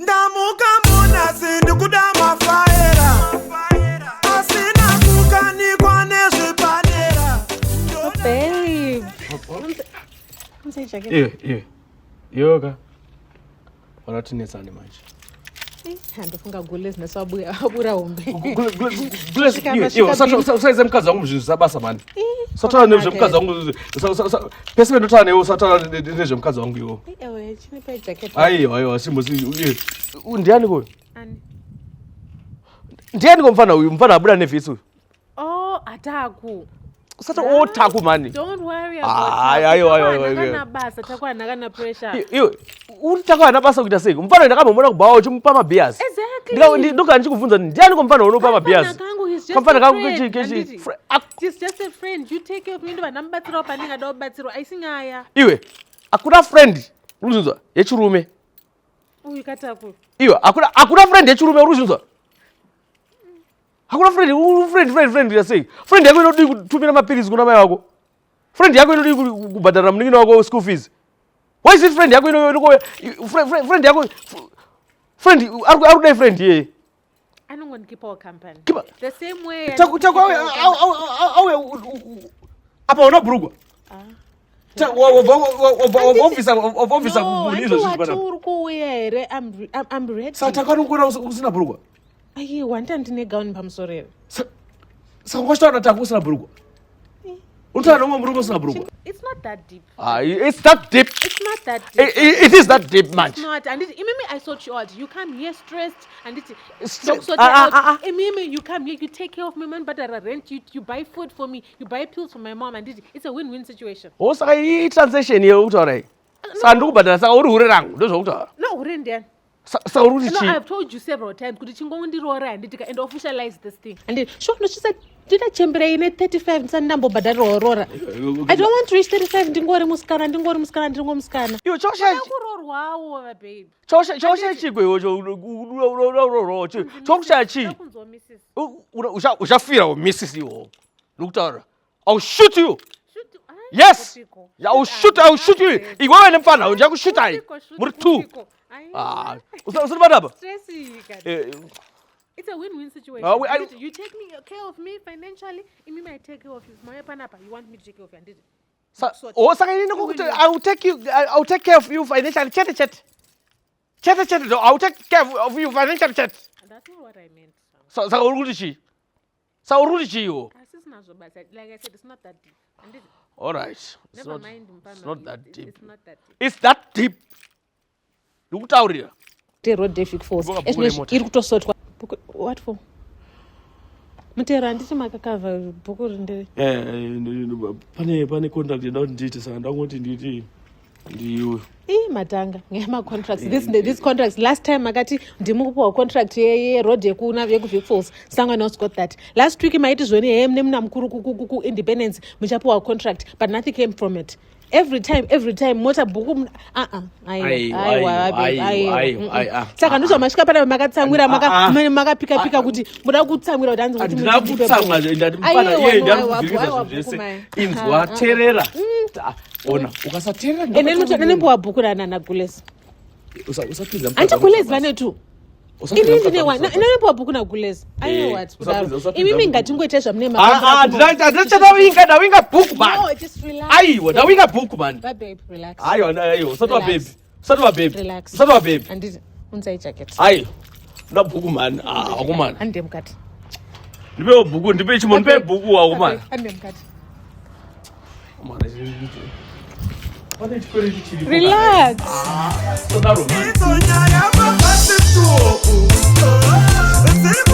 Ndamuka muna sindu kudama faera. Asina kukani kwa nezvipanera. Babe. Yoga. Wanatinetsani manje. Handofunga gule zineswabura umbe. Usaize mkazi wangu mzvinhu sabasa mani. Satana nezvemukadzi wangu. Pese vendotaura newe usataura nezvemukadzi wangu iwo. Ewe, chinipa jacket. Aiwa, simbosi. Ndiani ko? Ani. Ndiani ko mfana uyu? Mfana abuda nevhisi uyu. Oh, ataku. Usati otaku mani. Don't worry about it. Aiwa. Kana basa, takwana kana pressure. Iwe, utakwana basa kuita sei? Mfana ndakamboona kubawa uchimupa mabeers. Exactly. Ndoka ndichikuvunza ndiani ko mfana unopa mabeers? Kamfana kangu kechi. He's just a friend. You take care of me ndo vanambatsira paninga ndo batsiro. Aisingaya. Iwe, akuna friend. Uruzunzwa yechirume. Uyu kataku. Iwe, akuna friend yechirume uruzunzwa. Hakuna friend yasei. Friend yako inodi kutumira mapirizi kuna mai wako. Friend yako inodi kubhadhara muningino wako school fees. Why is it friend yako friend yako arudai friend ye? Anongondikipawo company. Kipa. The same way. Apa unaburugwa? Officer kubulizo zvishibana. No, urikuuya here. I'm ready. Saka kanongora usina burugwa. Aiwa, ndine gown pamusoro here. Saka kwashitaura taku usina burugwa. Unotana nomwe burugwa usina burugwa. It's not that deep. It's that deep. It's not that deep. It is that deep, man. It's not. And Mimi, I sort you out. You come here stressed, and it's Mimi, you come here, you take care of me, man. But I rent you buy food for me, you buy pills for my mom, and it's a win-win situation. Oh, saka transaction here utaura. Sandu kubhadhara saka uri hure rangu ndozvokutaura. No, uri ndiani. Saka uri chi? No, I've told you several times kuti chingondirora and officialize this thing. And sure, no, she said, did I chamber in 35 sandambo badaro aurora? I don't want to reach 35 ndingori muskana. Yo, chosha. Wow, babe. Chosha chigwe chosha chi. Ushafira wa Mrs. yo. Lukutaura. I'll shoot you. Yes. I will shoot you. Iwewe nemfana unjakushuta hai. Muri two. Usibadaba. It's a win-win situation. You take care of me financially, Mimi I take care of you. You want me to take care of you, and I will take care of you financially. Chat. I will take care of you financially. Chat. That's not what I meant. Like I said, it's not that deep. All right. Never mind. It's not that deep. It's not that deep. It's that deep. Look out here. Road traffic force. What for? Mutera nditi makakava bhuku rindere. Pane contract ndanditi saka ndangoti nditi ndiyo. Matanga ngema contracts. This contracts last time makati ndimukupawa contract ye road yekuna yeku Falls. Sangwa not got that. Last week maiti zvoni nemna mukuru ku Independence muchapawa contract but nothing came from it. Every time mota bhuku saka ndizvo masvika pana makatsamwira makapika kuti muda kutsamwira kuti hanzi ndina kutsamwa ndandipana yeye ndakuvhiriza zvese inzwa terera ona ukasaterera nembowa bhuku rana Gulezi usapinza anti Gulezi vane tu nembowa bhuku naGulezi what imimi ngatingoita zvamune ndawinga bhuku man aiwa ndawinga bhuku man aiwa usati wa baby anditi unzai jacket aiwa nda bhuku man akumana ande mukati ndipe bhuku ndipe chimo ndipe bhuku akumana ande mukati relax. It's on your